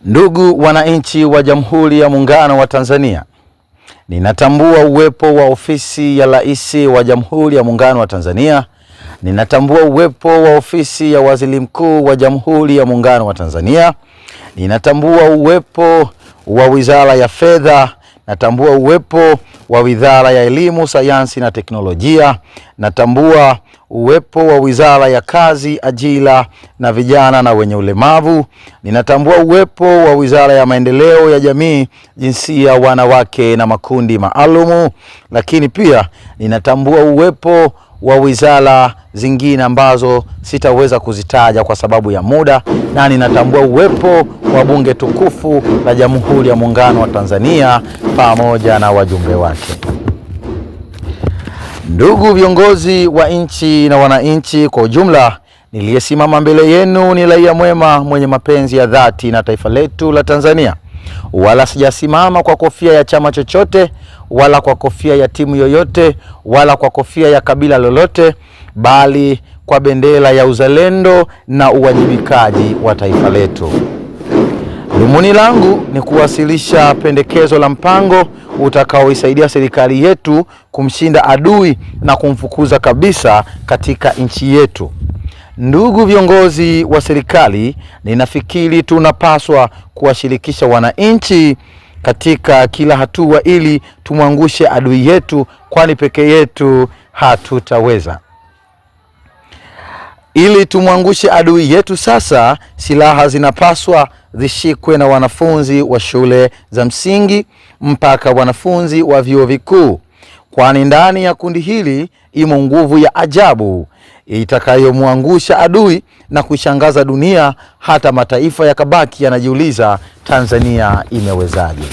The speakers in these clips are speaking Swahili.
Ndugu wananchi wa Jamhuri ya Muungano wa Tanzania, ninatambua uwepo wa ofisi ya Rais wa Jamhuri ya Muungano wa Tanzania. Ninatambua uwepo wa ofisi ya Waziri Mkuu wa Jamhuri ya Muungano wa Tanzania. Ninatambua uwepo wa Wizara ya Fedha. Natambua uwepo wa Wizara ya Elimu, Sayansi na Teknolojia. Natambua uwepo wa Wizara ya Kazi, Ajira na Vijana na Wenye Ulemavu. Ninatambua uwepo wa Wizara ya Maendeleo ya Jamii, Jinsia, Wanawake na Makundi Maalumu. Lakini pia ninatambua uwepo wa wizara zingine ambazo sitaweza kuzitaja kwa sababu ya muda, na ninatambua uwepo wa Bunge tukufu la Jamhuri ya Muungano wa Tanzania pamoja na wajumbe wake. Ndugu viongozi wa nchi na wananchi kwa ujumla, niliyesimama mbele yenu ni raia mwema mwenye mapenzi ya dhati na taifa letu la Tanzania. Wala sijasimama kwa kofia ya chama chochote, wala kwa kofia ya timu yoyote, wala kwa kofia ya kabila lolote, bali kwa bendera ya uzalendo na uwajibikaji wa taifa letu. Dhumuni langu ni kuwasilisha pendekezo la mpango utakaoisaidia serikali yetu kumshinda adui na kumfukuza kabisa katika nchi yetu. Ndugu viongozi wa serikali, ninafikiri tunapaswa kuwashirikisha wananchi katika kila hatua ili tumwangushe adui yetu, kwani peke yetu hatutaweza. Ili tumwangushe adui yetu sasa, silaha zinapaswa zishikwe na wanafunzi wa shule za msingi mpaka wanafunzi wa vyuo vikuu, kwani ndani ya kundi hili imo nguvu ya ajabu itakayomwangusha adui na kushangaza dunia, hata mataifa yakabaki yanajiuliza Tanzania imewezaje.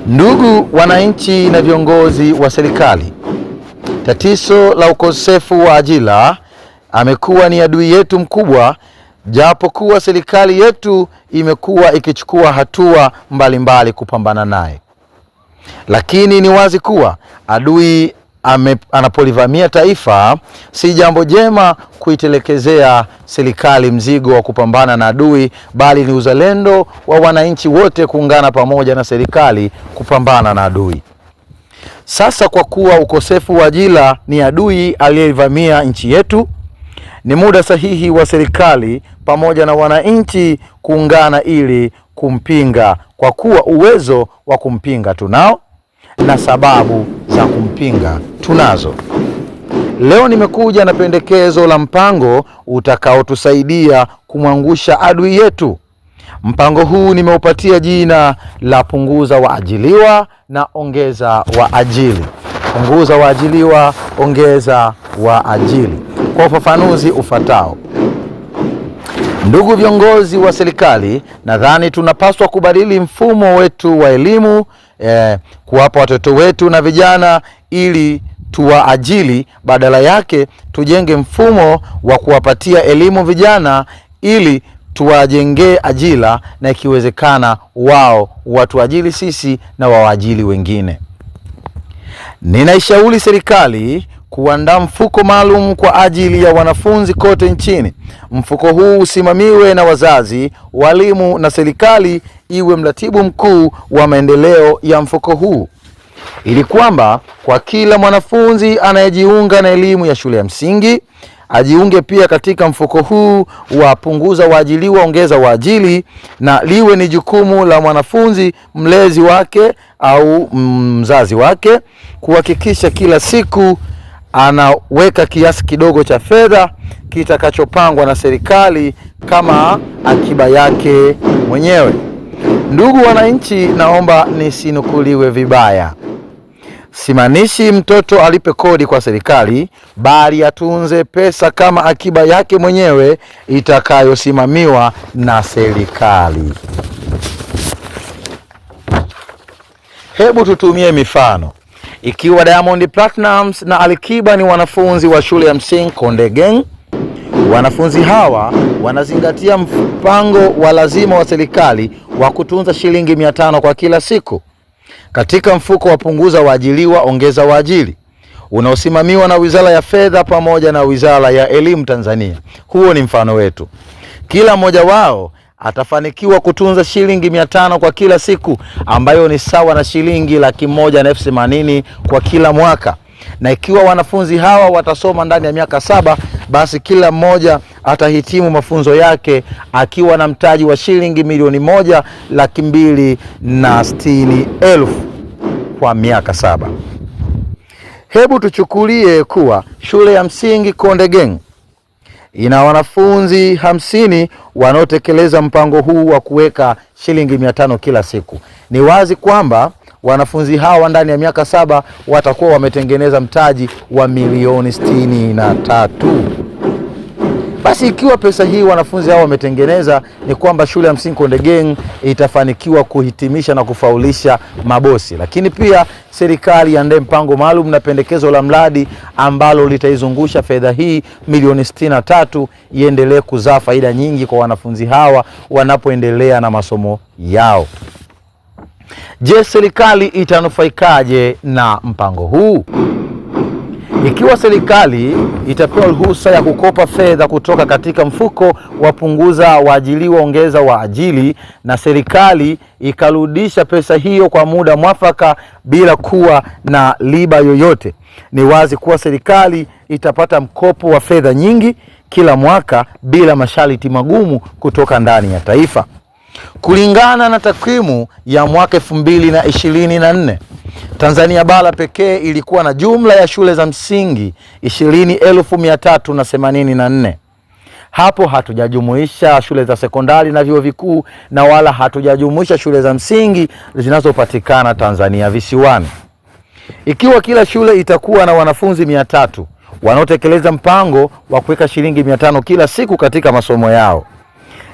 Ndugu wananchi na viongozi wa serikali, tatizo la ukosefu wa ajira amekuwa ni adui yetu mkubwa, japo kuwa serikali yetu imekuwa ikichukua hatua mbalimbali kupambana naye. Lakini ni wazi kuwa adui anapolivamia taifa, si jambo jema kuitelekezea serikali mzigo wa kupambana na adui, bali ni uzalendo wa wananchi wote kuungana pamoja na serikali kupambana na adui. Sasa kwa kuwa ukosefu wa ajira ni adui aliyevamia nchi yetu, ni muda sahihi wa serikali pamoja na wananchi kuungana ili kumpinga, kwa kuwa uwezo wa kumpinga tunao na sababu za kumpinga tunazo. Leo nimekuja na pendekezo la mpango utakaotusaidia kumwangusha adui yetu. Mpango huu nimeupatia jina la punguza waajiliwa na ongeza waajili. Punguza waajiliwa, ongeza waajili. Kwa ufafanuzi ufuatao: ndugu viongozi wa serikali, nadhani tunapaswa kubadili mfumo wetu wa elimu, kuwapa watoto wetu na vijana ili tuwaajili. Badala yake tujenge mfumo wa kuwapatia elimu vijana ili tuwajengee ajira, na ikiwezekana wao watuajili sisi na waajili wengine. Ninaishauri serikali kuandaa mfuko maalum kwa ajili ya wanafunzi kote nchini. Mfuko huu usimamiwe na wazazi, walimu na serikali iwe mratibu mkuu wa maendeleo ya mfuko huu, ili kwamba kwa kila mwanafunzi anayejiunga na elimu ya shule ya msingi ajiunge pia katika mfuko huu wa punguza waajiliwa ongeza waajili, na liwe ni jukumu la mwanafunzi, mlezi wake au mzazi wake kuhakikisha kila siku anaweka kiasi kidogo cha fedha kitakachopangwa na serikali kama akiba yake mwenyewe. Ndugu wananchi, naomba nisinukuliwe vibaya. Simaanishi mtoto alipe kodi kwa serikali, bali atunze pesa kama akiba yake mwenyewe itakayosimamiwa na serikali. Hebu tutumie mifano. Ikiwa Diamond Platnumz na Alikiba ni wanafunzi wa shule ya msingi Konde Gang, wanafunzi hawa wanazingatia mpango wa lazima wa serikali wa kutunza shilingi 500 kwa kila siku katika mfuko wa punguza waajiliwa ongeza waajili unaosimamiwa na Wizara ya Fedha pamoja na Wizara ya Elimu Tanzania. Huo ni mfano wetu. Kila mmoja wao atafanikiwa kutunza shilingi 500 kwa kila siku, ambayo ni sawa na shilingi 180,000 kwa kila mwaka. Na ikiwa wanafunzi hawa watasoma ndani ya miaka 7, basi kila mmoja atahitimu mafunzo yake akiwa na mtaji wa shilingi 1,260,000 kwa miaka 7. Hebu tuchukulie kuwa shule ya msingi Konde Gang ina wanafunzi 50 wanaotekeleza mpango huu wa kuweka shilingi 500 kila siku. Ni wazi kwamba wanafunzi hawa ndani ya miaka 7 watakuwa wametengeneza mtaji wa milioni 63. Basi ikiwa pesa hii wanafunzi hao wametengeneza, ni kwamba shule ya msingi Konde Gang itafanikiwa kuhitimisha na kufaulisha mabosi. Lakini pia serikali iandae mpango maalum na pendekezo la mradi ambalo litaizungusha fedha hii milioni 63 iendelee kuzaa faida nyingi kwa wanafunzi hawa wanapoendelea na masomo yao. Je, serikali itanufaikaje na mpango huu? Ikiwa serikali itapewa ruhusa ya kukopa fedha kutoka katika mfuko wa punguza waajiriwa ongeza waajiri, na serikali ikarudisha pesa hiyo kwa muda mwafaka bila kuwa na riba yoyote, ni wazi kuwa serikali itapata mkopo wa fedha nyingi kila mwaka bila masharti magumu kutoka ndani ya taifa. Kulingana na takwimu ya mwaka 2024, Tanzania bara pekee ilikuwa na jumla ya shule za msingi 20,384. Hapo hatujajumuisha shule za sekondari na vyuo vikuu, na wala hatujajumuisha shule za msingi zinazopatikana Tanzania visiwani. Ikiwa kila shule itakuwa na wanafunzi 300 wanaotekeleza mpango wa kuweka shilingi 500 kila siku katika masomo yao,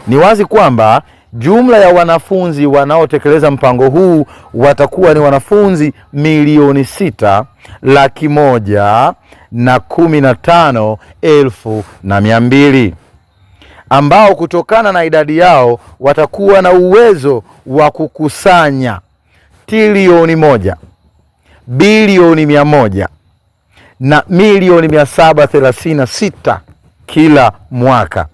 ni wazi kwamba jumla ya wanafunzi wanaotekeleza mpango huu watakuwa ni wanafunzi 6,115,200, ambao kutokana na idadi yao watakuwa na uwezo wa kukusanya trilioni 1, bilioni 100 na milioni 736 kila mwaka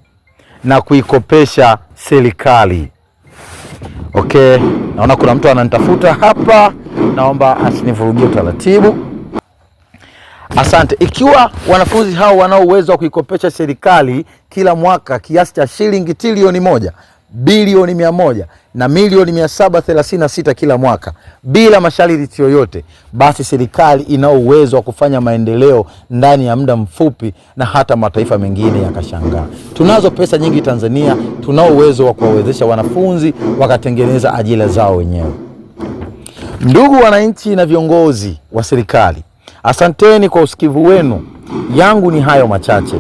na kuikopesha serikali. Okay, naona kuna mtu ananitafuta hapa, naomba asinivurugie utaratibu. Asante. Ikiwa wanafunzi hao wanao uwezo wa kuikopesha serikali kila mwaka kiasi cha shilingi trilioni 1, bilioni 100 na milioni 736 kila mwaka bila masharti yoyote, basi serikali ina uwezo wa kufanya maendeleo ndani ya muda mfupi na hata mataifa mengine yakashangaa. Tunazo pesa nyingi Tanzania, tunao uwezo wa kuwawezesha wanafunzi wakatengeneza ajira zao wenyewe. Ndugu wananchi na viongozi wa serikali, asanteni kwa usikivu wenu. Yangu ni hayo machache,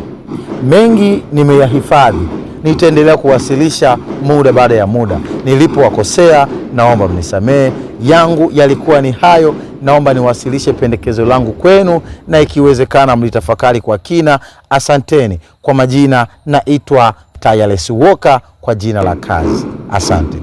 mengi nimeyahifadhi, nitaendelea kuwasilisha muda baada ya muda. Nilipowakosea naomba mnisamee. Yangu yalikuwa ni hayo, naomba niwasilishe pendekezo langu kwenu, na ikiwezekana mlitafakari kwa kina. Asanteni. Kwa majina naitwa Tireless Walker kwa jina la kazi. Asante.